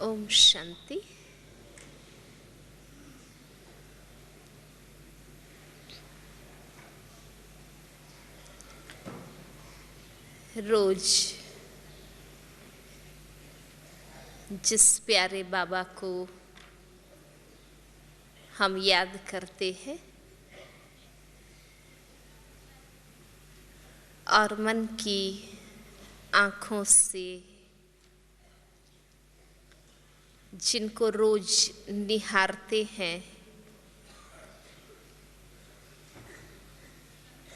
ओम शांति। रोज जिस प्यारे बाबा को हम याद करते हैं और मन की आँखों से जिनको रोज निहारते हैं,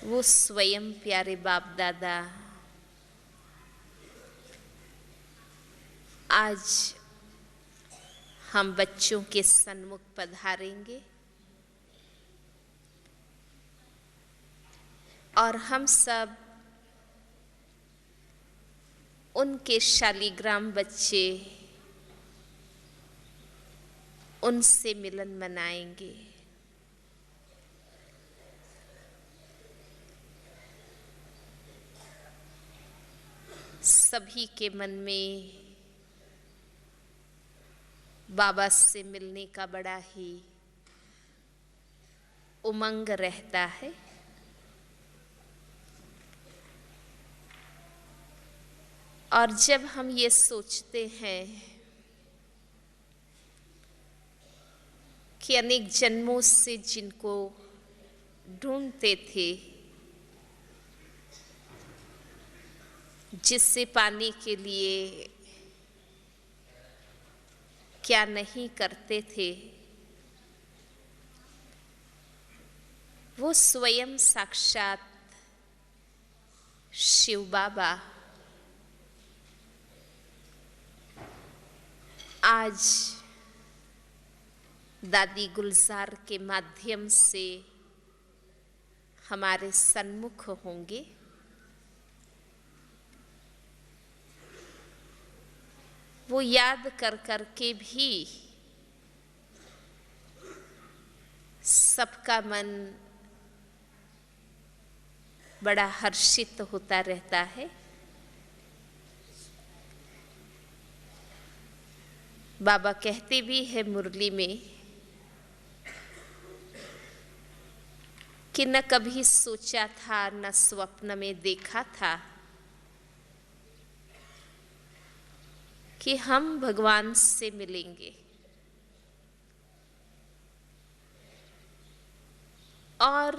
वो स्वयं प्यारे बाप दादा आज हम बच्चों के सन्मुख पधारेंगे और हम सब उनके शालिग्राम बच्चे उनसे मिलन मनाएंगे। सभी के मन में बाबा से मिलने का बड़ा ही उमंग रहता है। और जब हम ये सोचते हैं कि अनेक जन्मों से जिनको ढूंढते थे, जिससे पाने के लिए क्या नहीं करते थे, वो स्वयं साक्षात शिव बाबा आज दादी गुलजार के माध्यम से हमारे सन्मुख होंगे। वो याद कर कर के भी सबका मन बड़ा हर्षित होता रहता है। बाबा कहते भी है मुरली में कि न कभी सोचा था, न स्वप्न में देखा था कि हम भगवान से मिलेंगे। और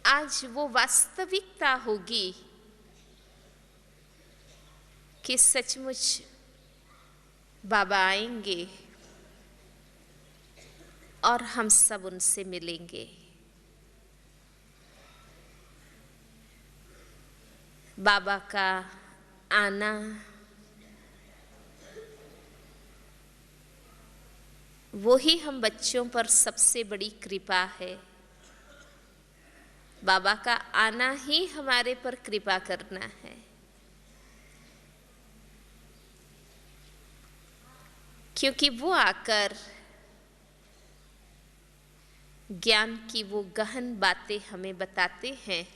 आज वो वास्तविकता होगी कि सचमुच बाबा आएंगे और हम सब उनसे मिलेंगे। बाबा का आना वो ही हम बच्चों पर सबसे बड़ी कृपा है। बाबा का आना ही हमारे पर कृपा करना है। क्योंकि वो आकर ज्ञान की वो गहन बातें हमें बताते हैं,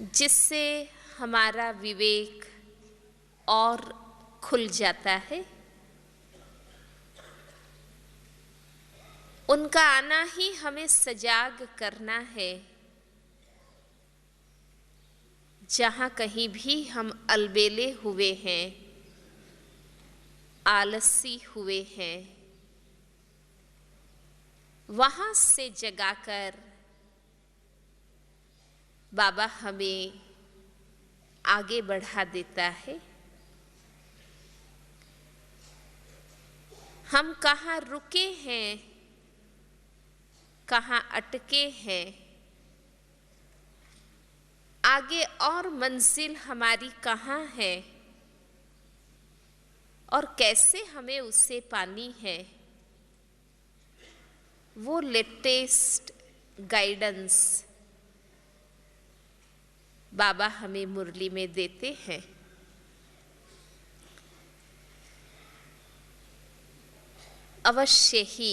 जिससे हमारा विवेक और खुल जाता है। उनका आना ही हमें सजाग करना है। जहाँ कहीं भी हम अलबेले हुए हैं, आलसी हुए हैं, वहाँ से जगाकर बाबा हमें आगे बढ़ा देता है। हम कहाँ रुके हैं, कहाँ अटके हैं, आगे और मंजिल हमारी कहाँ है और कैसे हमें उसे पानी है, वो लेटेस्ट गाइडेंस बाबा हमें मुरली में देते हैं। अवश्य ही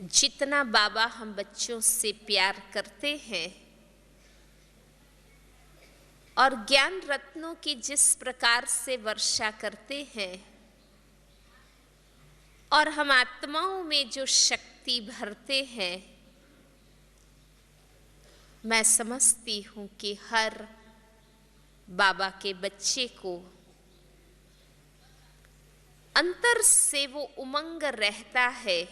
जितना बाबा हम बच्चों से प्यार करते हैं, और ज्ञान रत्नों की जिस प्रकार से वर्षा करते हैं और हम आत्माओं में जो शक्ति भरते हैं, मैं समझती हूँ कि हर बाबा के बच्चे को अंतर से वो उमंग रहता है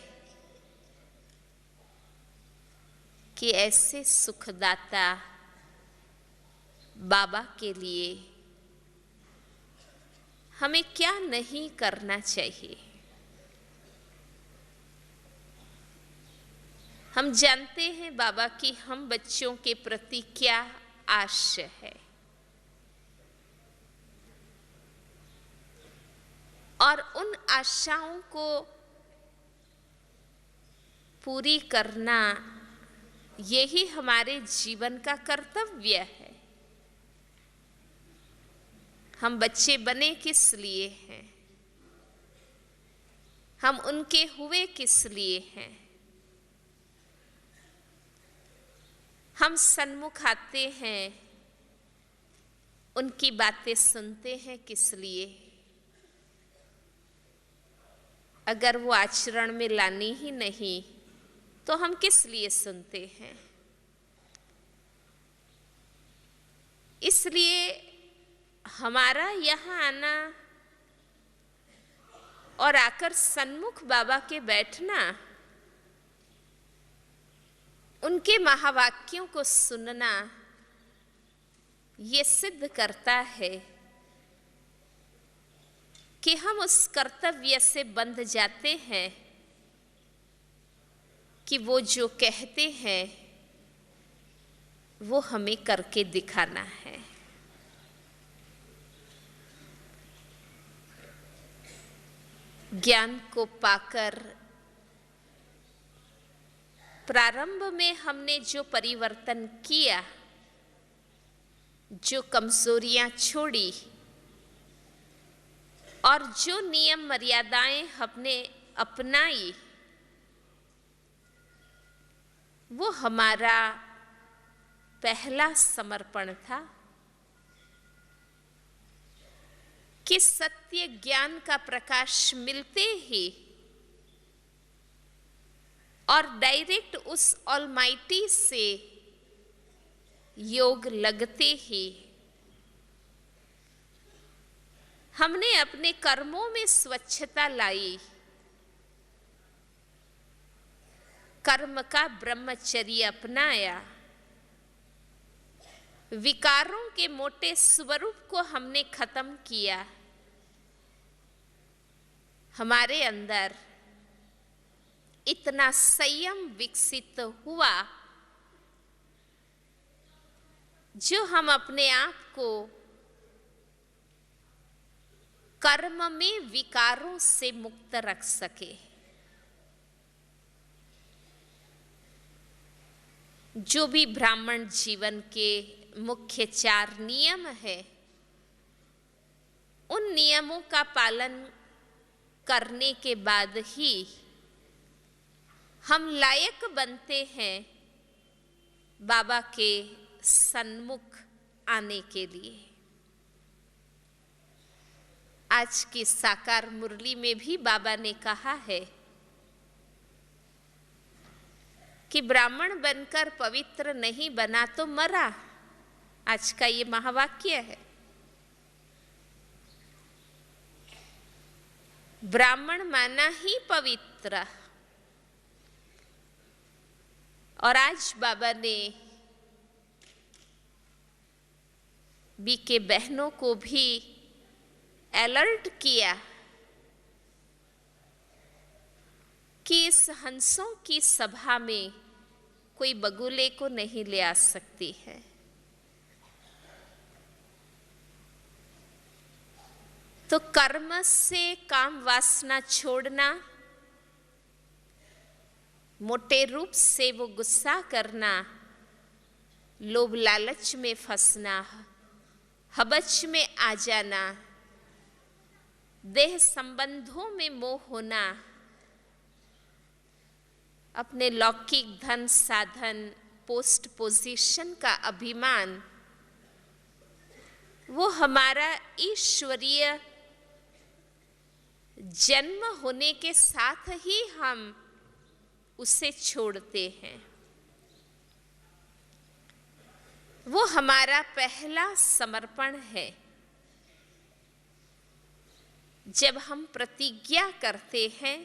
कि ऐसे सुखदाता बाबा के लिए हमें क्या नहीं करना चाहिए। हम जानते हैं बाबा की हम बच्चों के प्रति क्या आश है, और उन आशाओं को पूरी करना यही हमारे जीवन का कर्तव्य है। हम बच्चे बने किस लिए हैं? हम उनके हुए किस लिए हैं? हम सन्मुख आते हैं, उनकी बातें सुनते हैं किस लिए? अगर वो आचरण में लानी ही नहीं तो हम किस लिए सुनते हैं? इसलिए हमारा यहाँ आना और आकर सन्मुख बाबा के बैठना, उनके महावाक्यों को सुनना, ये सिद्ध करता है कि हम उस कर्तव्य से बंध जाते हैं कि वो जो कहते हैं वो हमें करके दिखाना है। ज्ञान को पाकर प्रारंभ में हमने जो परिवर्तन किया, जो कमजोरियां छोड़ी और जो नियम मर्यादाएं हमने अपनाई, वो हमारा पहला समर्पण था कि सत्य ज्ञान का प्रकाश मिलते ही और डायरेक्ट उस ऑलमाइटी से योग लगते ही हमने अपने कर्मों में स्वच्छता लाई, कर्म का ब्रह्मचर्य अपनाया, विकारों के मोटे स्वरूप को हमने खत्म किया। हमारे अंदर इतना संयम विकसित हुआ जो हम अपने आप को कर्म में विकारों से मुक्त रख सके। जो भी ब्राह्मण जीवन के मुख्य 4 नियम है, उन नियमों का पालन करने के बाद ही हम लायक बनते हैं बाबा के सन्मुख आने के लिए। आज की साकार मुरली में भी बाबा ने कहा है कि ब्राह्मण बनकर पवित्र नहीं बना तो मरा। आज का ये महावाक्य है। ब्राह्मण माना ही पवित्र। और आज बाबा ने बीके बहनों को भी अलर्ट किया कि इस हंसों की सभा में कोई बगुले को नहीं ले आ सकती है। तो कर्म से काम वासना छोड़ना, मोटे रूप से वो गुस्सा करना, लोभ लालच में फंसना, हबच में आ जाना, देह संबंधों में मोह होना, अपने लौकिक धन साधन पोस्ट पोजीशन का अभिमान, वो हमारा ईश्वरीय जन्म होने के साथ ही हम उसे छोड़ते हैं। वो हमारा पहला समर्पण है। जब हम प्रतिज्ञा करते हैं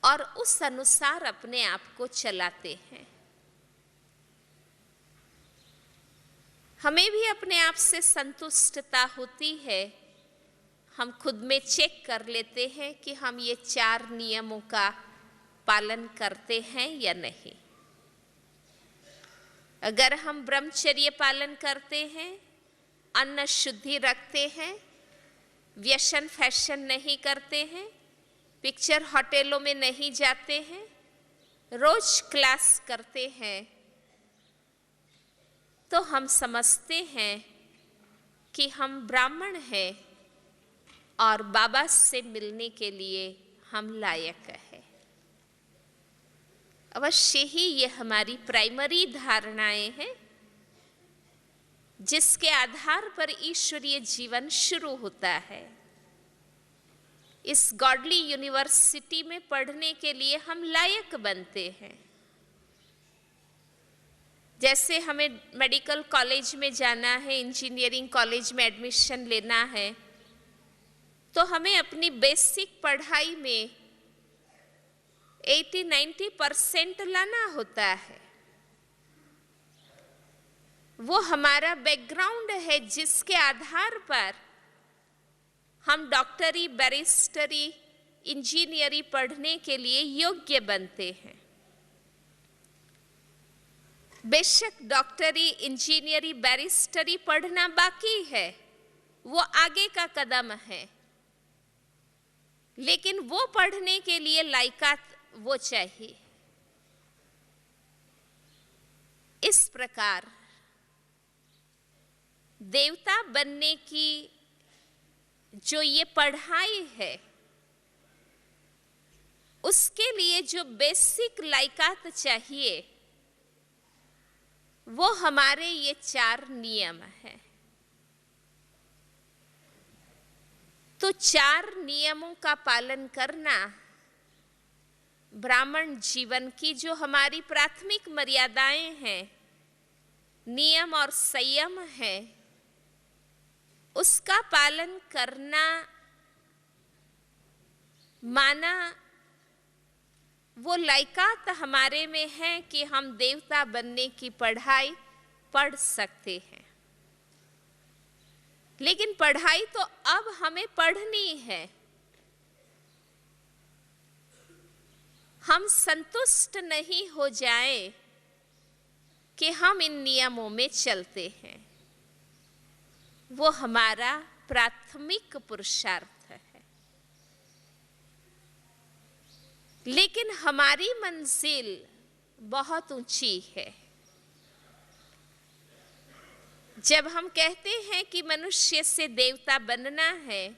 और उस अनुसार अपने आप को चलाते हैं, हमें भी अपने आप से संतुष्टता होती है। हम खुद में चेक कर लेते हैं कि हम ये 4 नियमों का पालन करते हैं या नहीं। अगर हम ब्रह्मचर्य पालन करते हैं, अन्न शुद्धि रखते हैं, व्यसन फैशन नहीं करते हैं, पिक्चर होटलों में नहीं जाते हैं, रोज क्लास करते हैं, तो हम समझते हैं कि हम ब्राह्मण हैं और बाबा से मिलने के लिए हम लायक हैं। अवश्य ही ये हमारी प्राइमरी धारणाएं हैं जिसके आधार पर ईश्वरीय जीवन शुरू होता है। इस गॉडली यूनिवर्सिटी में पढ़ने के लिए हम लायक बनते हैं। जैसे हमें मेडिकल कॉलेज में जाना है, इंजीनियरिंग कॉलेज में एडमिशन लेना है, तो हमें अपनी बेसिक पढ़ाई में 80-90% लाना होता है। वो हमारा बैकग्राउंड है जिसके आधार पर हम डॉक्टरी, बैरिस्टरी, इंजीनियरिंग पढ़ने के लिए योग्य बनते हैं। बेशक डॉक्टरी, इंजीनियरिंग, बैरिस्टरी पढ़ना बाकी है, वो आगे का कदम है, लेकिन वो पढ़ने के लिए लायकात वो चाहिए। इस प्रकार देवता बनने की जो ये पढ़ाई है, उसके लिए जो बेसिक लायकात चाहिए, वो हमारे ये 4 नियम हैं। तो 4 नियमों का पालन करना ब्राह्मण जीवन की जो हमारी प्राथमिक मर्यादाएं हैं, नियम और संयम है, उसका पालन करना माना वो लायकात हमारे में है कि हम देवता बनने की पढ़ाई पढ़ सकते हैं। लेकिन पढ़ाई तो अब हमें पढ़नी है। हम संतुष्ट नहीं हो जाएं कि हम इन नियमों में चलते हैं। वो हमारा प्राथमिक पुरुषार्थ है। लेकिन हमारी मंजिल बहुत ऊंची है। जब हम कहते हैं कि मनुष्य से देवता बनना है,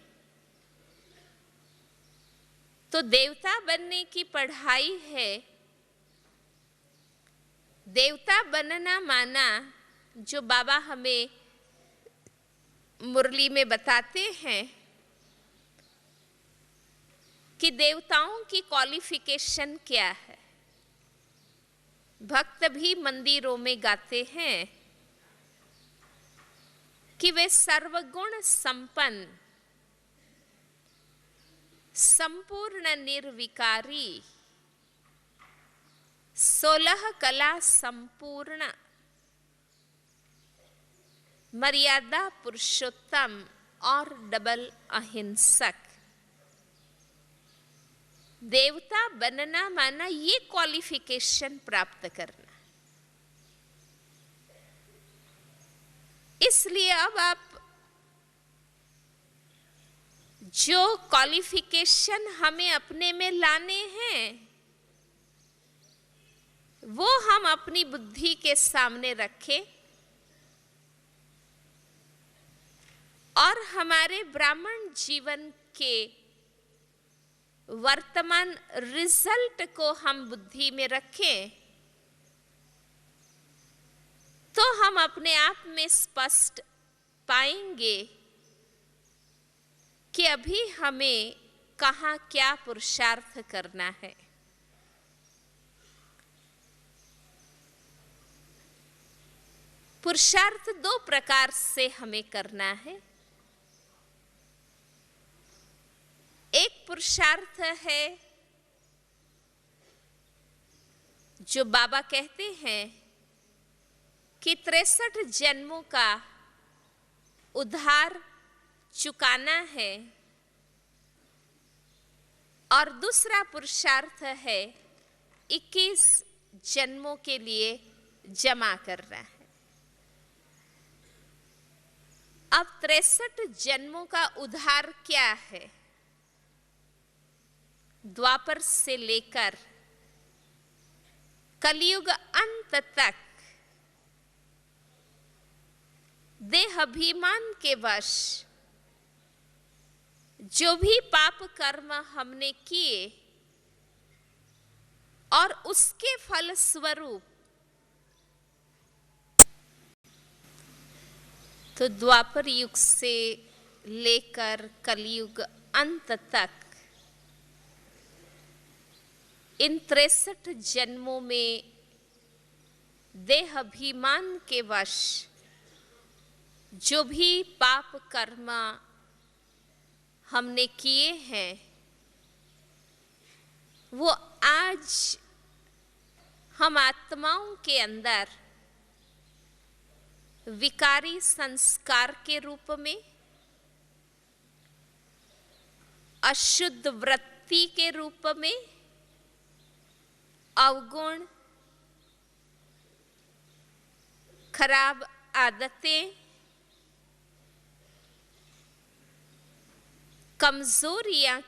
तो देवता बनने की पढ़ाई है। देवता बनना माना जो बाबा हमें मुरली में बताते हैं कि देवताओं की क्वालिफिकेशन क्या है। भक्त भी मंदिरों में गाते हैं कि वे सर्वगुण संपन्न, संपूर्ण निर्विकारी, 16 कला संपूर्ण, मर्यादा पुरुषोत्तम और डबल अहिंसक। देवता बनना माना ये क्वालिफिकेशन प्राप्त करना। इसलिए अब आप जो क्वालिफिकेशन हमें अपने में लाने हैं, वो हम अपनी बुद्धि के सामने रखें और हमारे ब्राह्मण जीवन के वर्तमान रिजल्ट को हम बुद्धि में रखें, तो हम अपने आप में स्पष्ट पाएंगे कि अभी हमें कहाँ क्या पुरुषार्थ करना है। पुरुषार्थ दो प्रकार से हमें करना है। एक पुरुषार्थ है जो बाबा कहते हैं कि 63 जन्मों का उधार चुकाना है, और दूसरा पुरुषार्थ है 21 जन्मों के लिए जमा करना है। अब 63 जन्मों का उधार क्या है? द्वापर से लेकर कलयुग अंत तक देहाभिमान के वश जो भी पाप कर्म हमने किए और उसके फल स्वरूप तो द्वापर युग से लेकर कलयुग अंत तक इन 63 जन्मों में देहाभिमान के वश जो भी पाप कर्म हमने किए हैं वो आज हम आत्माओं के अंदर विकारी संस्कार के रूप में, अशुद्ध वृत्ति के रूप में, अवगुण, खराब आदतें, कमजोरियां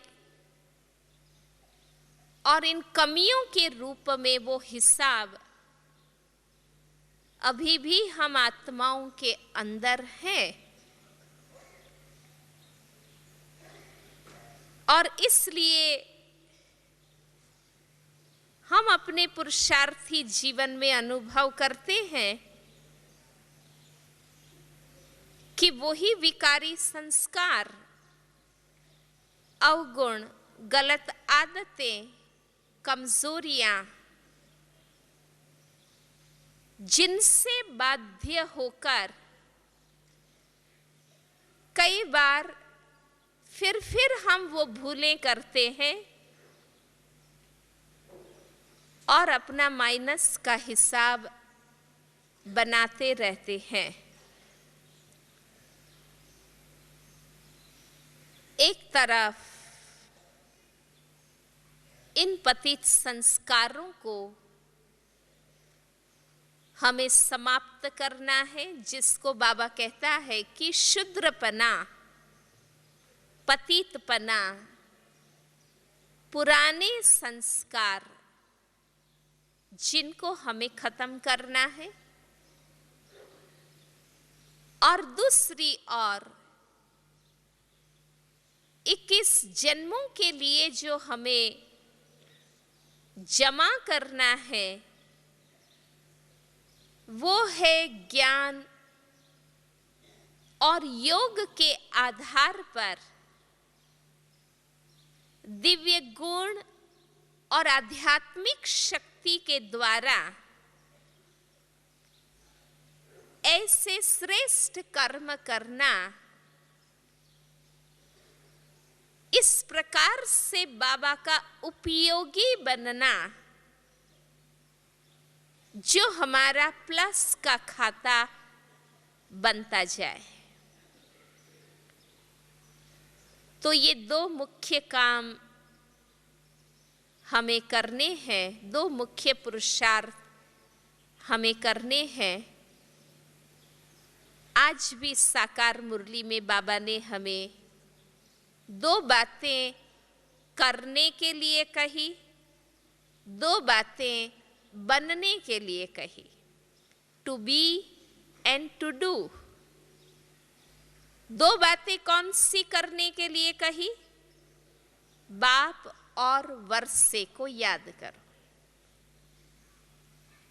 और इन कमियों के रूप में वो हिसाब अभी भी हम आत्माओं के अंदर है। और इसलिए हम अपने पुरुषार्थी जीवन में अनुभव करते हैं कि वही विकारी संस्कार, अवगुण, गलत आदतें, कमजोरियां जिनसे बाध्य होकर कई बार फिर हम वो भूलें करते हैं और अपना माइनस का हिसाब बनाते रहते हैं। एक तरफ इन पतित संस्कारों को हमें समाप्त करना है, जिसको बाबा कहता है कि शूद्रपना, पतितपना, पुराने संस्कार जिनको हमें खत्म करना है। और दूसरी ओर 21 जन्मों के लिए जो हमें जमा करना है वो है ज्ञान और योग के आधार पर दिव्य गुण और आध्यात्मिक शक्ति के द्वारा ऐसे श्रेष्ठ कर्म करना। इस प्रकार से बाबा का उपयोगी बनना जो हमारा प्लस का खाता बनता जाए। तो ये दो मुख्य काम हमें करने हैं, दो मुख्य पुरुषार्थ हमें करने हैं। आज भी साकार मुरली में बाबा ने हमें दो बातें करने के लिए कही, दो बातें बनने के लिए कही, to be and to do. दो बातें कौन सी करने के लिए कही? बाप और वर्षे को याद करो,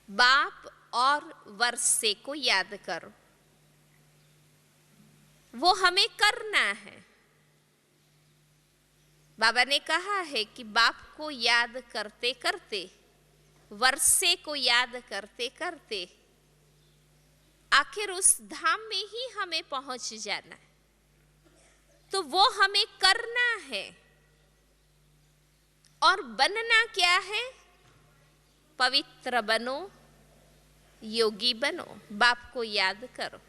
बाप और वर्षे को याद करो। वो हमें करना है। बाबा ने कहा है कि बाप को याद करते करते, वर्षे को याद करते करते आखिर उस धाम में ही हमें पहुंच जाना है। तो वो हमें करना है। और बनना क्या है? पवित्र बनो, योगी बनो, बाप को याद करो।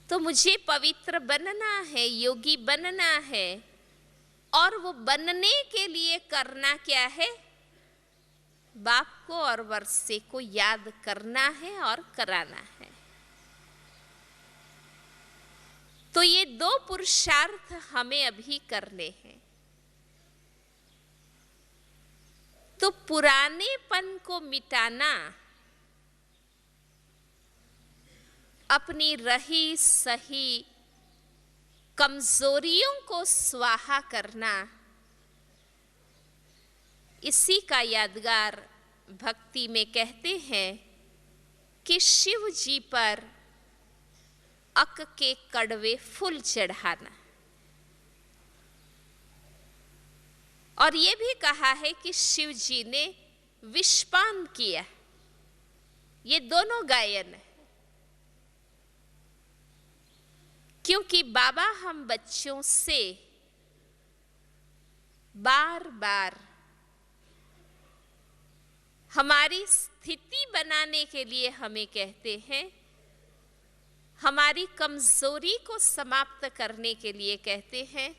तो मुझे पवित्र बनना है, योगी बनना है, और वो बनने के लिए करना क्या है? बाप को और वर्षे को याद करना है और कराना है। तो ये दो पुरुषार्थ हमें अभी करने हैं। तो पुरानेपन को मिटाना, अपनी रही सही कमजोरियों को स्वाहा करना, इसी का यादगार भक्ति में कहते हैं कि शिव जी पर अक के कड़वे फूल चढ़ाना। और ये भी कहा है कि शिव जी ने विषपान किया। ये दोनों गायन है, क्योंकि बाबा हम बच्चों से बार बार हमारी स्थिति बनाने के लिए हमें कहते हैं, हमारी कमजोरी को समाप्त करने के लिए कहते हैं।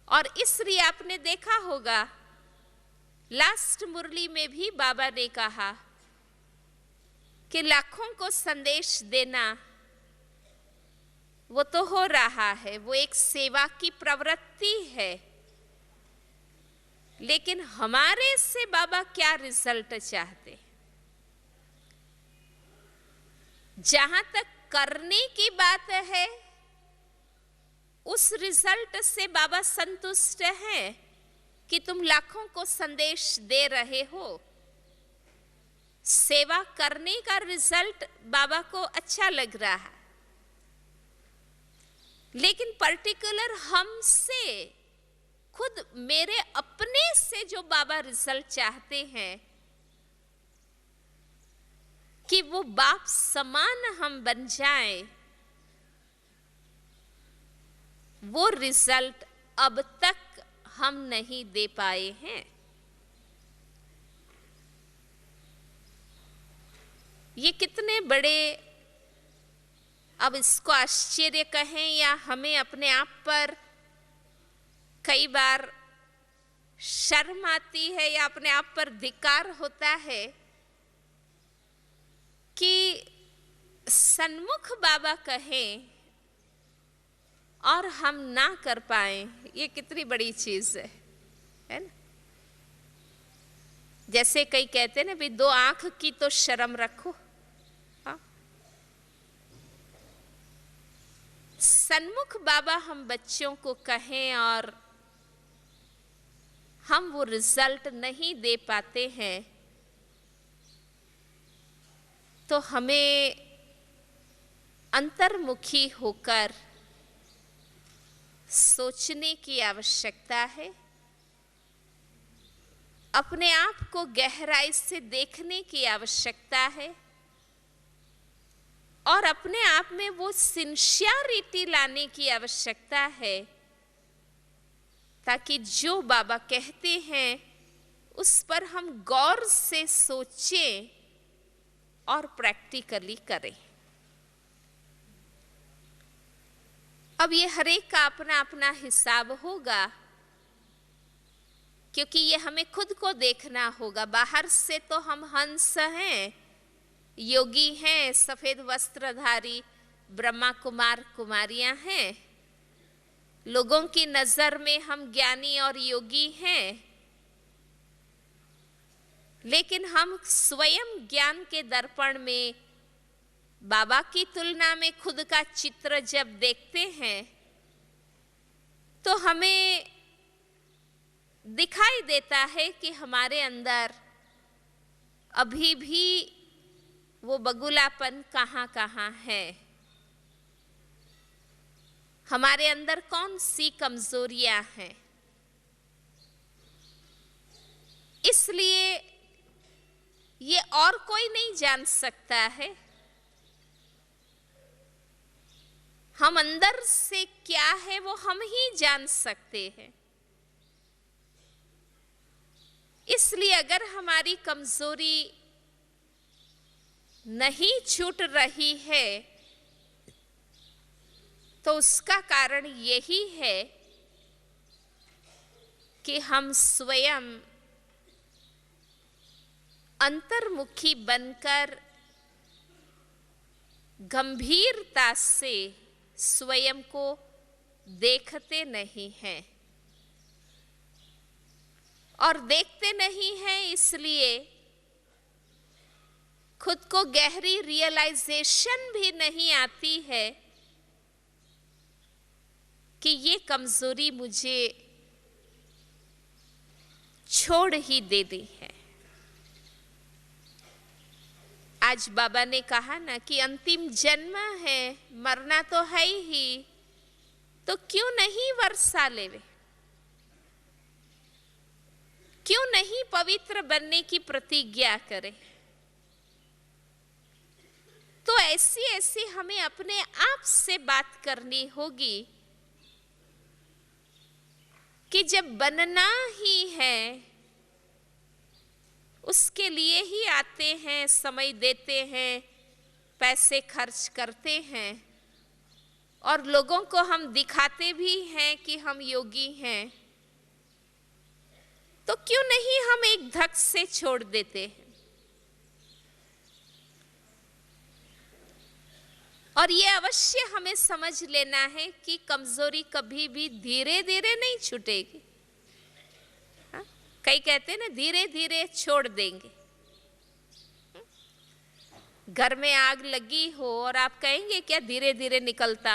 और इसलिए आपने देखा होगा लास्ट मुरली में भी बाबा ने कहा कि लाखों को संदेश देना वो तो हो रहा है, वो एक सेवा की प्रवृत्ति है, लेकिन हमारे से बाबा क्या रिजल्ट चाहते? जहां तक करने की बात है, उस रिजल्ट से बाबा संतुष्ट हैं कि तुम लाखों को संदेश दे रहे हो। सेवा करने का रिजल्ट बाबा को अच्छा लग रहा है, लेकिन पर्टिकुलर हमसे, खुद मेरे अपने से जो बाबा रिजल्ट चाहते हैं कि वो बाप समान हम बन जाएं, वो रिजल्ट अब तक हम नहीं दे पाए हैं। ये कितने बड़े, अब इसको आश्चर्य कहें या हमें अपने आप पर कई बार शर्म आती है या अपने आप पर धिक्कार होता है कि सन्मुख बाबा कहें और हम ना कर पाएं। ये कितनी बड़ी चीज है ना? जैसे कई कहते हैं ना, भाई 2 आंख की तो शर्म रखो। हाँ? सन्मुख बाबा हम बच्चों को कहें और हम वो रिजल्ट नहीं दे पाते हैं, तो हमें अंतर्मुखी होकर सोचने की आवश्यकता है, अपने आप को गहराई से देखने की आवश्यकता है, और अपने आप में वो सिंसियरिटी लाने की आवश्यकता है, ताकि जो बाबा कहते हैं उस पर हम गौर से सोचें और प्रैक्टिकली करें। अब ये हर एक का अपना अपना हिसाब होगा, क्योंकि ये हमें खुद को देखना होगा। बाहर से तो हम हंस हैं, योगी हैं, सफेद वस्त्रधारी ब्रह्मा कुमार कुमारियां हैं, लोगों की नजर में हम ज्ञानी और योगी हैं, लेकिन हम स्वयं ज्ञान के दर्पण में बाबा की तुलना में खुद का चित्र जब देखते हैं तो हमें दिखाई देता है कि हमारे अंदर अभी भी वो बगुलापन कहाँ कहाँ है। हमारे अंदर कौन सी कमजोरियां हैं। इसलिए ये और कोई नहीं जान सकता है। हम अंदर से क्या है वो हम ही जान सकते हैं। इसलिए अगर हमारी कमजोरी नहीं छूट रही है तो उसका कारण यही है कि हम स्वयं अंतर्मुखी बनकर गंभीरता से स्वयं को देखते नहीं हैं। और देखते नहीं हैं इसलिए खुद को गहरी रियलाइजेशन भी नहीं आती है कि ये कमजोरी मुझे छोड़ ही देनी है। आज बाबा ने कहा ना कि अंतिम जन्म है, मरना तो है ही, तो क्यों नहीं वर्षा लेवे, क्यों नहीं पवित्र बनने की प्रतिज्ञा करें। तो ऐसी ऐसी हमें अपने आप से बात करनी होगी कि जब बनना ही है उसके लिए ही आते हैं, समय देते हैं, पैसे खर्च करते हैं और लोगों को हम दिखाते भी हैं कि हम योगी हैं। तो क्यों नहीं हम एक धक से छोड़ देते हैं। और ये अवश्य हमें समझ लेना है कि कमजोरी कभी भी धीरे धीरे नहीं छूटेगी। कई कहते हैं ना धीरे धीरे छोड़ देंगे। घर में आग लगी हो और आप कहेंगे क्या धीरे धीरे निकलता।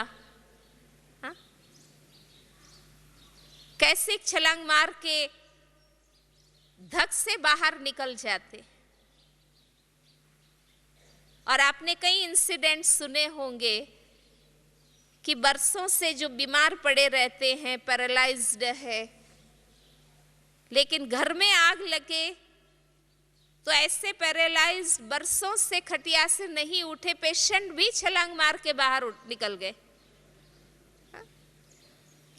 हा? कैसे छलांग मार के धक से बाहर निकल जाते। और आपने कई इंसिडेंट सुने होंगे कि बरसों से जो बीमार पड़े रहते हैं, पैरालाइज्ड है, लेकिन घर में आग लगे तो ऐसे पैरालाइज्ड बरसों से खटिया से नहीं उठे पेशेंट भी छलांग मार के बाहर निकल गए।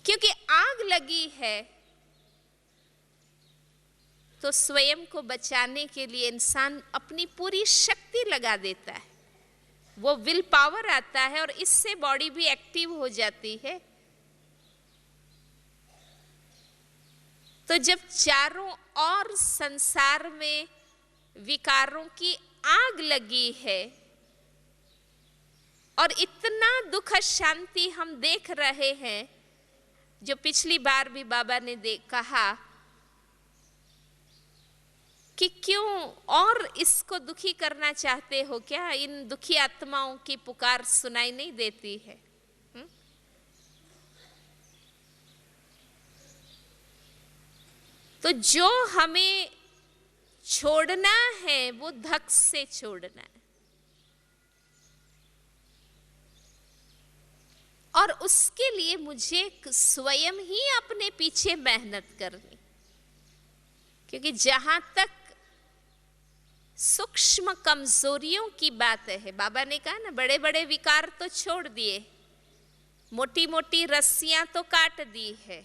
क्योंकि आग लगी है तो स्वयं को बचाने के लिए इंसान अपनी पूरी शक्ति लगा देता है। वो विल पावर आता है और इससे बॉडी भी एक्टिव हो जाती है। तो जब चारों ओर संसार में विकारों की आग लगी है और इतना दुख शांति हम देख रहे हैं, जो पिछली बार भी बाबा ने कहा कि क्यों और इसको दुखी करना चाहते हो क्या, इन दुखी आत्माओं की पुकार सुनाई नहीं देती है। तो जो हमें छोड़ना है वो धक से छोड़ना है और उसके लिए मुझे स्वयं ही अपने पीछे मेहनत करनी। क्योंकि जहां तक सूक्ष्म कमजोरियों की बात है, बाबा ने कहा ना बड़े बड़े विकार तो छोड़ दिए, मोटी मोटी रस्सियां तो काट दी है,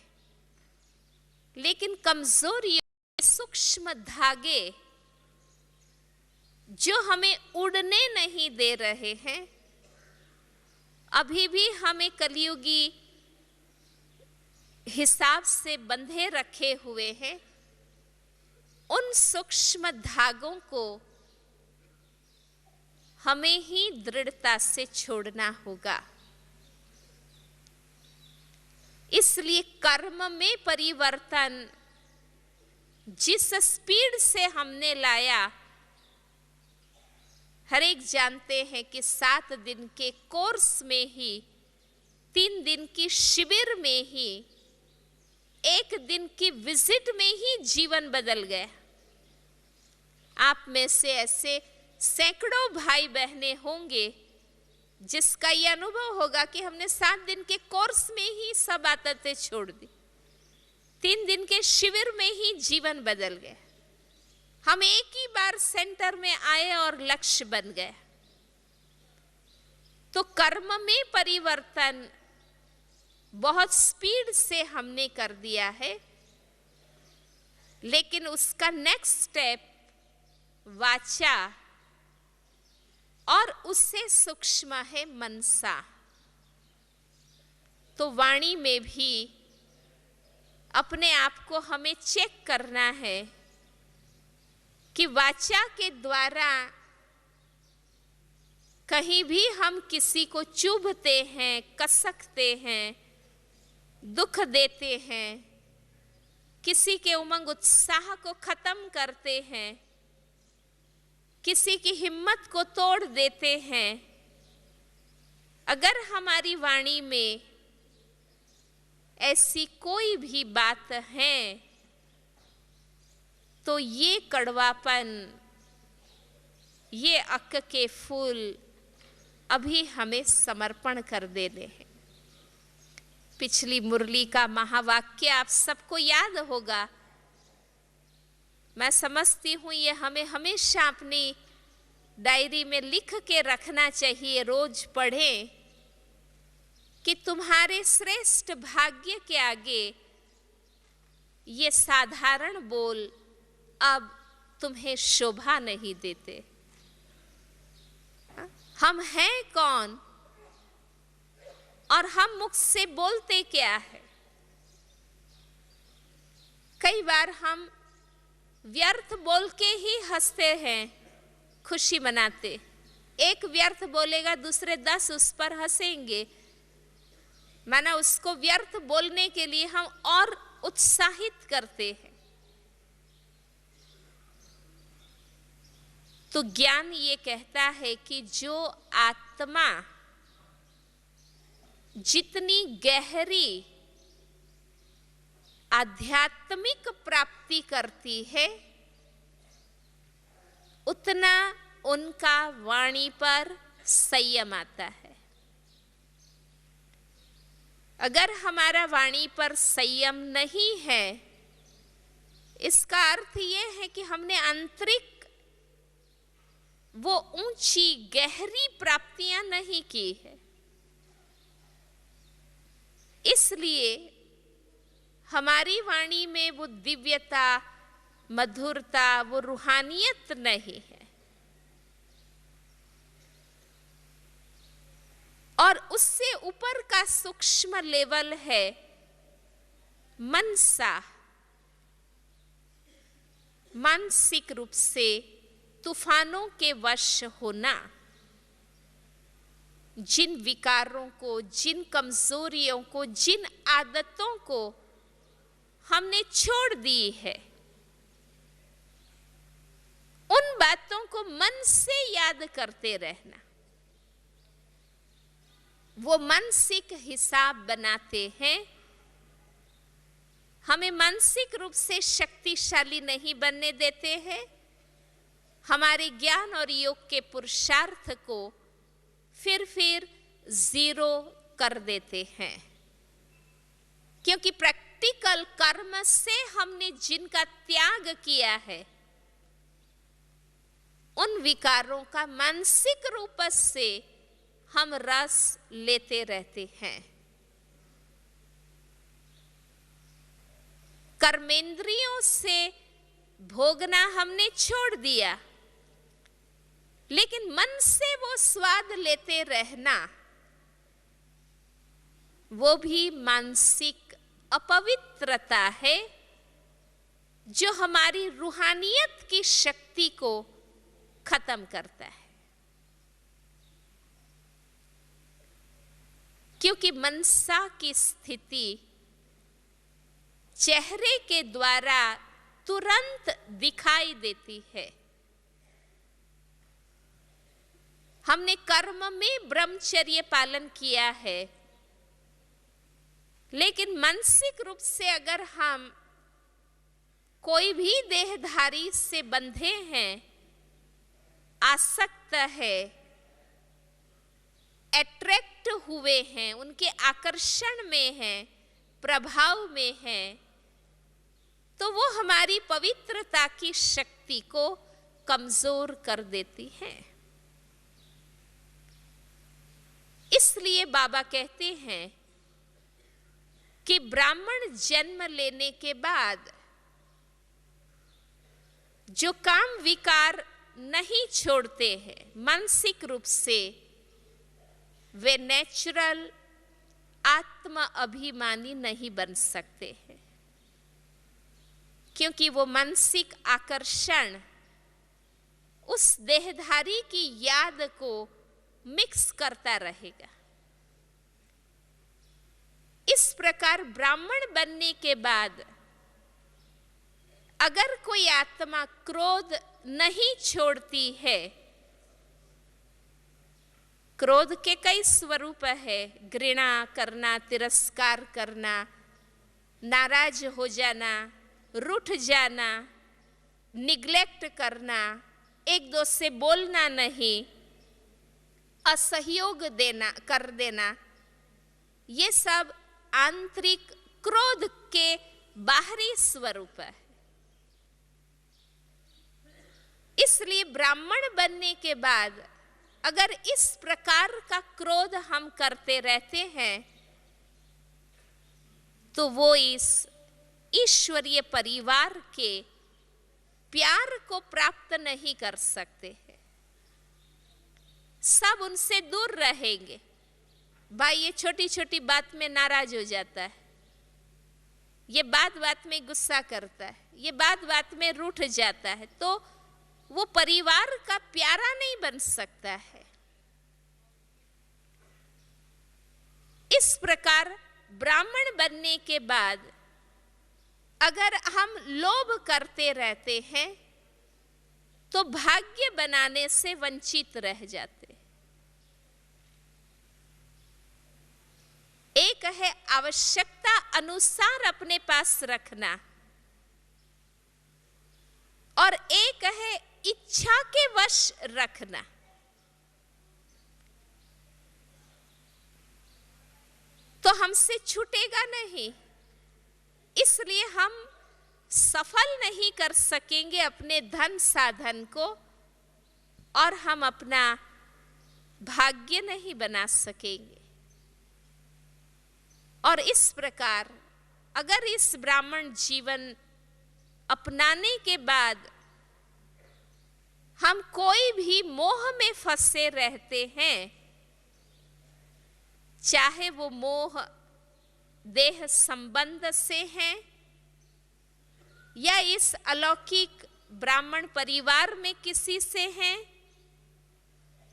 लेकिन कमजोरियों के सूक्ष्म धागे जो हमें उड़ने नहीं दे रहे हैं, अभी भी हमें कलयुगी हिसाब से बंधे रखे हुए हैं, उन सूक्ष्म धागों को हमें ही दृढ़ता से छोड़ना होगा। इसलिए कर्म में परिवर्तन जिस स्पीड से हमने लाया, हर एक जानते हैं कि 7 दिन के कोर्स में ही, 3 दिन की शिविर में ही, 1 दिन की विजिट में ही जीवन बदल गया। आप में से ऐसे सैकड़ों भाई बहनें होंगे जिसका ये अनुभव होगा कि हमने 7 दिन के कोर्स में ही सब आदतें छोड़ दी, 3 दिन के शिविर में ही जीवन बदल गया। हम एक ही बार सेंटर में आए और लक्ष्य बन गए। तो कर्म में परिवर्तन बहुत स्पीड से हमने कर दिया है, लेकिन उसका नेक्स्ट स्टेप वाचा और उससे सूक्ष्म है मनसा। तो वाणी में भी अपने आप को हमें चेक करना है कि वाचा के द्वारा कहीं भी हम किसी को चुभते हैं, कसकते हैं, दुख देते हैं, किसी के उमंग उत्साह को खत्म करते हैं, किसी की हिम्मत को तोड़ देते हैं। अगर हमारी वाणी में ऐसी कोई भी बात है तो ये कड़वापन, ये अक के फूल अभी हमें समर्पण कर देने हैं। पिछली मुरली का महावाक्य आप सबको याद होगा। मैं समझती हूँ ये हमें हमेशा अपनी डायरी में लिख के रखना चाहिए, रोज पढ़ें कि तुम्हारे श्रेष्ठ भाग्य के आगे ये साधारण बोल अब तुम्हें शोभा नहीं देते। हम हैं कौन और हम मुख से बोलते क्या है? कई बार हम व्यर्थ बोल के ही हंसते हैं, खुशी मनाते। एक व्यर्थ बोलेगा, दूसरे 10 उस पर हंसेंगे। माना उसको व्यर्थ बोलने के लिए हम और उत्साहित करते हैं। तो ज्ञान ये कहता है कि जो आत्मा जितनी गहरी आध्यात्मिक प्राप्ति करती है, उतना उनका वाणी पर संयम आता है। अगर हमारा वाणी पर संयम नहीं है, इसका अर्थ यह है कि हमने आंतरिक वो ऊंची गहरी प्राप्तियां नहीं की है। इसलिए हमारी वाणी में वो दिव्यता, मधुरता, वो रूहानियत नहीं है। और उससे ऊपर का सूक्ष्म लेवल है मनसा, मानसिक रूप से तूफानों के वश होना। जिन विकारों को, जिन कमजोरियों को, जिन आदतों को हमने छोड़ दी है, उन बातों को मन से याद करते रहना। वो मानसिक हिसाब बनाते हैं, हमें मानसिक रूप से शक्तिशाली नहीं बनने देते हैं, हमारे ज्ञान और योग के पुरुषार्थ को फिर जीरो कर देते हैं। क्योंकि प्रैक्टिकल कर्म से हमने जिनका त्याग किया है, उन विकारों का मानसिक रूप से हम रस लेते रहते हैं। कर्मेंद्रियों से भोगना हमने छोड़ दिया, लेकिन मन से वो स्वाद लेते रहना, वो भी मानसिक अपवित्रता है, जो हमारी रूहानियत की शक्ति को खत्म करता है। क्योंकि मनसा की स्थिति चेहरे के द्वारा तुरंत दिखाई देती है। हमने कर्म में ब्रह्मचर्य पालन किया है, लेकिन मानसिक रूप से अगर हम कोई भी देहधारी से बंधे हैं, आसक्त है, अट्रैक्ट हुए हैं, उनके आकर्षण में हैं, प्रभाव में हैं, तो वो हमारी पवित्रता की शक्ति को कमजोर कर देती है। इसलिए बाबा कहते हैं कि ब्राह्मण जन्म लेने के बाद जो काम विकार नहीं छोड़ते हैं मानसिक रूप से, वे नेचुरल आत्म अभिमानी नहीं बन सकते हैं, क्योंकि वो मानसिक आकर्षण उस देहधारी की याद को मिक्स करता रहेगा। इस प्रकार ब्राह्मण बनने के बाद अगर कोई आत्मा क्रोध नहीं छोड़ती है, क्रोध के कई स्वरूप है, घृणा करना, तिरस्कार करना, नाराज हो जाना, रूठ जाना, निग्लेक्ट करना, एक दो से बोलना नहीं, असहयोग देना, कर देना, ये सब आंतरिक क्रोध के बाहरी स्वरूप है। इसलिए ब्राह्मण बनने के बाद अगर इस प्रकार का क्रोध हम करते रहते हैं तो वो इस ईश्वरीय परिवार के प्यार को प्राप्त नहीं कर सकते हैं, सब उनसे दूर रहेंगे। भाई ये छोटी छोटी बात में नाराज हो जाता है, ये बात बात में गुस्सा करता है, ये बात बात में रूठ जाता है, तो वो परिवार का प्यारा नहीं बन सकता है। इस प्रकार ब्राह्मण बनने के बाद अगर हम लोभ करते रहते हैं तो भाग्य बनाने से वंचित रह जाते। एक है आवश्यकता अनुसार अपने पास रखना और एक है इच्छा के वश रखना। तो हमसे छूटेगा नहीं, इसलिए हम सफल नहीं कर सकेंगे अपने धन साधन को और हम अपना भाग्य नहीं बना सकेंगे। और इस प्रकार अगर इस ब्राह्मण जीवन अपनाने के बाद हम कोई भी मोह में फंसे रहते हैं, चाहे वो मोह देह संबंध से है या इस अलौकिक ब्राह्मण परिवार में किसी से है,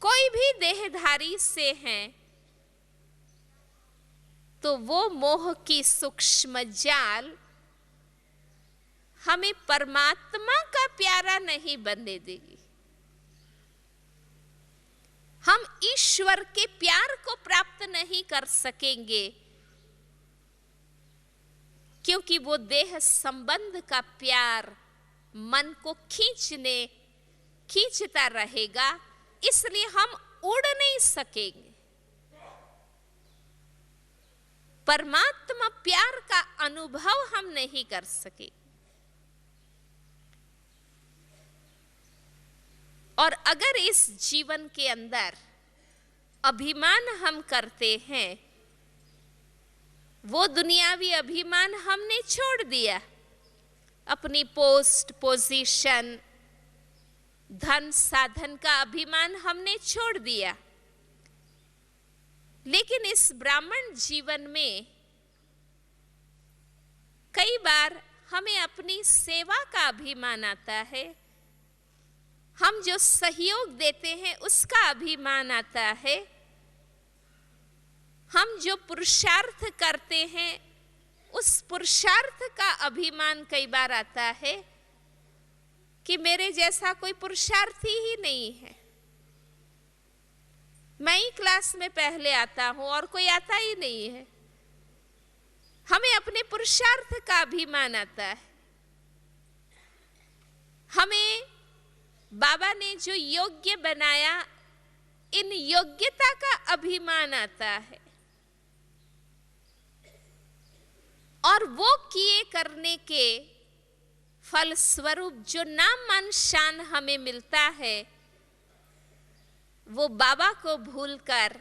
कोई भी देहधारी से है, तो वो मोह की सूक्ष्म जाल हमें परमात्मा का प्यारा नहीं बनने देगी। हम ईश्वर के प्यार को प्राप्त नहीं कर सकेंगे, क्योंकि वो देह संबंध का प्यार मन को खींचता रहेगा, इसलिए हम उड़ नहीं सकेंगे। परमात्मा प्यार का अनुभव हम नहीं कर सके। और अगर इस जीवन के अंदर अभिमान हम करते हैं, वो दुनियावी अभिमान हमने छोड़ दिया, अपनी पोस्ट पोजीशन धन साधन का अभिमान हमने छोड़ दिया, लेकिन इस ब्राह्मण जीवन में कई बार हमें अपनी सेवा का अभिमान आता है, हम जो सहयोग देते हैं उसका अभिमान आता है, हम जो पुरुषार्थ करते हैं उस पुरुषार्थ का अभिमान कई बार आता है कि मेरे जैसा कोई पुरुषार्थी ही नहीं है, मैं ही क्लास में पहले आता हूं और कोई आता ही नहीं है। हमें अपने पुरुषार्थ का अभिमान आता है। हमें बाबा ने जो योग्य बनाया इन योग्यता का अभिमान आता है और वो किए करने के फल स्वरूप जो नाम मान शान हमें मिलता है, वो बाबा को भूलकर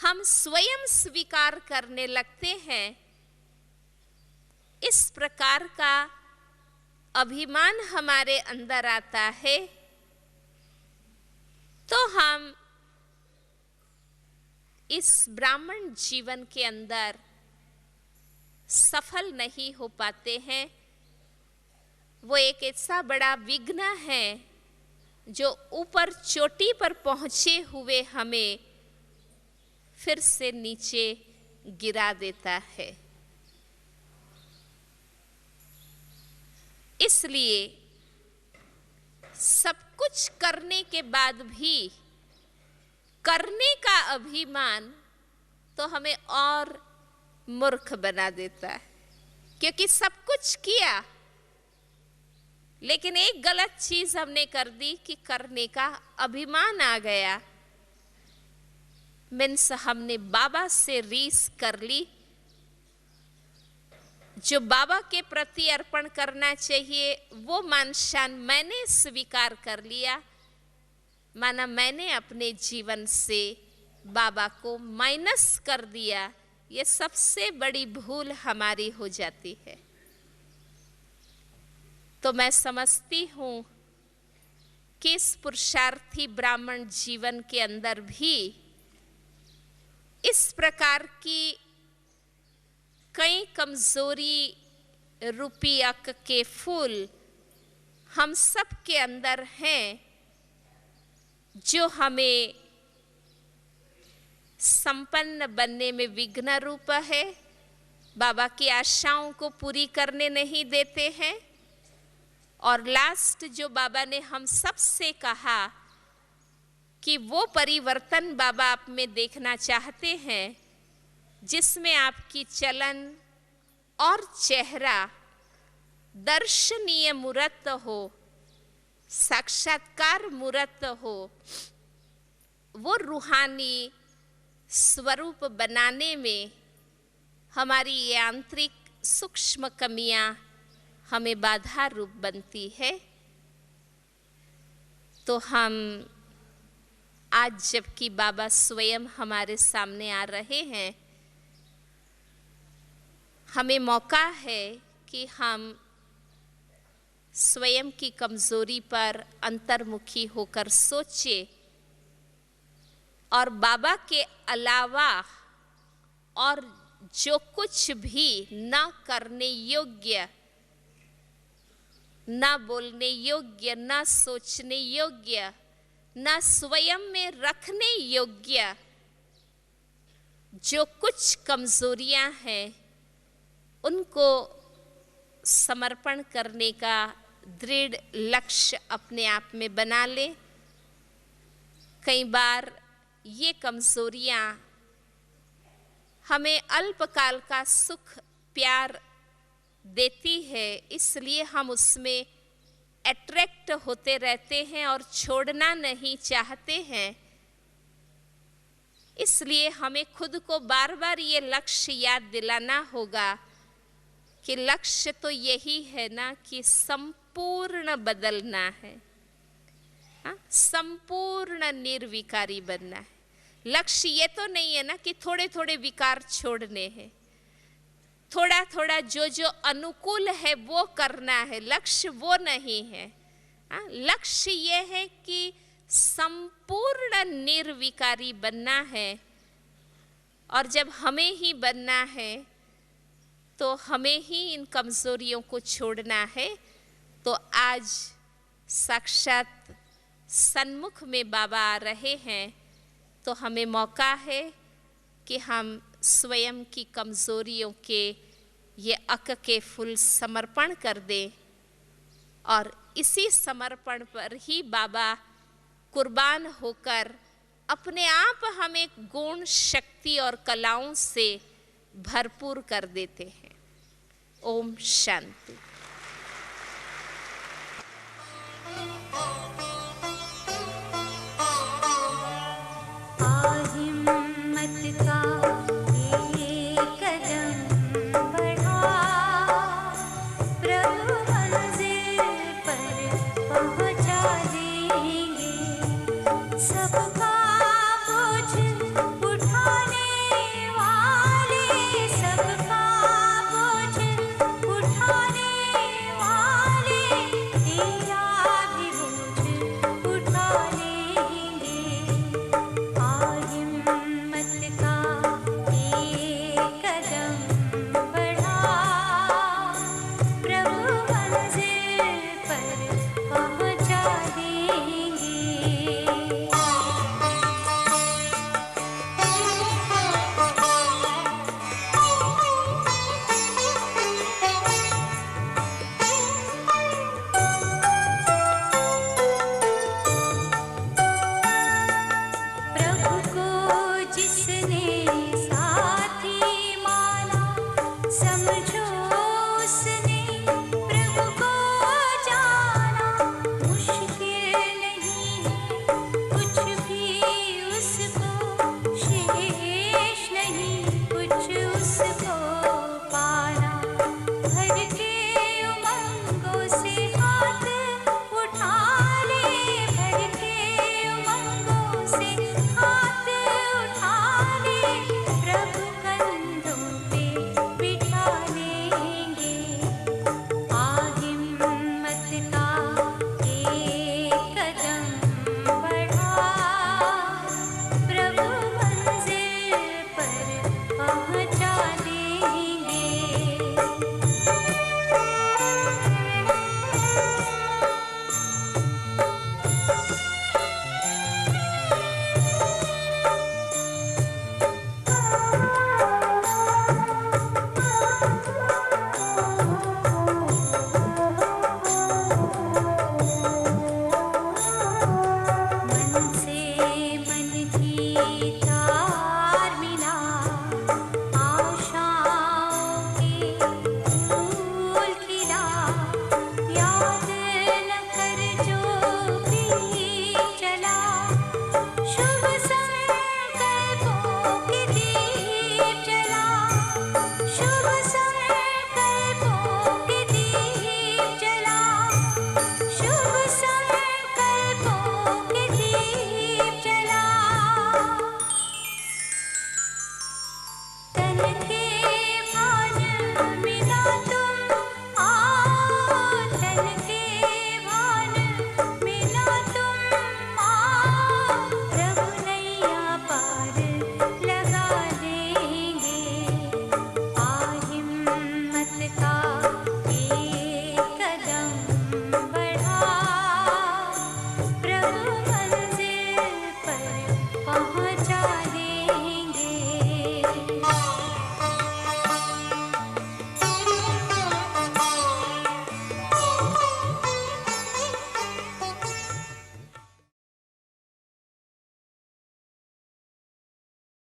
हम स्वयं स्वीकार करने लगते हैं। इस प्रकार का अभिमान हमारे अंदर आता है तो हम इस ब्राह्मण जीवन के अंदर सफल नहीं हो पाते हैं। वो एक ऐसा बड़ा विघ्न है जो ऊपर चोटी पर पहुंचे हुए हमें फिर से नीचे गिरा देता है। इसलिए सब कुछ करने के बाद भी करने का अभिमान तो हमें और मूर्ख बना देता है, क्योंकि सब कुछ किया लेकिन एक गलत चीज हमने कर दी कि करने का अभिमान आ गया। मीन्स हमने बाबा से रीस कर ली। जो बाबा के प्रति अर्पण करना चाहिए वो मान शान मैंने स्वीकार कर लिया, माना मैंने अपने जीवन से बाबा को माइनस कर दिया। ये सबसे बड़ी भूल हमारी हो जाती है। तो मैं समझती हूँ कि इस पुरुषार्थी ब्राह्मण जीवन के अंदर भी इस प्रकार की कई कमजोरी रूपी अक के फूल हम सब के अंदर हैं, जो हमें संपन्न बनने में विघ्न रूप है, बाबा की आशाओं को पूरी करने नहीं देते हैं। और लास्ट जो बाबा ने हम सब से कहा कि वो परिवर्तन बाबा आप में देखना चाहते हैं जिसमें आपकी चलन और चेहरा दर्शनीय मूर्त हो, साक्षात्कार मूर्त हो, वो रूहानी स्वरूप बनाने में हमारी ये आंतरिक सूक्ष्म कमियां हमें बाधा रूप बनती है। तो हम आज जबकि बाबा स्वयं हमारे सामने आ रहे हैं, हमें मौका है कि हम स्वयं की कमजोरी पर अंतर्मुखी होकर सोचें और बाबा के अलावा और जो कुछ भी न करने योग्य, न बोलने योग्य, न सोचने योग्य, न स्वयं में रखने योग्य जो कुछ कमजोरियां हैं, उनको समर्पण करने का दृढ़ लक्ष्य अपने आप में बना ले। कई बार ये कमजोरियां हमें अल्पकाल का सुख प्यार देती है, इसलिए हम उसमें अट्रैक्ट होते रहते हैं और छोड़ना नहीं चाहते हैं। इसलिए हमें खुद को बार बार ये लक्ष्य याद दिलाना होगा कि लक्ष्य तो यही है ना कि संपूर्ण बदलना है, संपूर्ण निर्विकारी बनना है। लक्ष्य ये तो नहीं है ना कि थोड़े थोड़े विकार छोड़ने हैं, थोड़ा थोड़ा जो जो अनुकूल है वो करना है। लक्ष्य वो नहीं है। लक्ष्य ये है कि संपूर्ण निर्विकारी बनना है। और जब हमें ही बनना है तो हमें ही इन कमजोरियों को छोड़ना है। तो आज साक्षात सन्मुख में बाबा आ रहे हैं, तो हमें मौका है कि हम स्वयं की कमजोरियों के ये अक के फूल समर्पण कर दें और इसी समर्पण पर ही बाबा कुर्बान होकर अपने आप हमें गुण, शक्ति और कलाओं से भरपूर कर देते हैं। ओम शांति। जिसने साथी माना, समझो उसने प्रभु को जाना। मुश्किल नहीं है कुछ भी उसको, शेष नहीं कुछ उसको पाना। भर के उमंगों से हाथ उठा ले, भर के उमंगों से हाथ उठा ले, प्रभु कंधों पे बिठा लेंगे। आ हिम्मत का एक कदम बढ़ा, प्रभु मंजिल पर पहुंचा देंगे। मन से मन की तार मिला, आशाओं के फूल खिला। याद न कर जो भी चला, शुभ संकल्पों के दीप जला। शुभ संकल्पों के दीप जला, शुभ संकल्पों के दीप जला। तन के भान मिला तुम आओ, तन के भान मिला तुम आओ, प्रभु नैया पार लगा देंगे। आ हिम्मत का एक कदम बढ़ा, प्रभु मंजिल पर पहुंचा देंगे।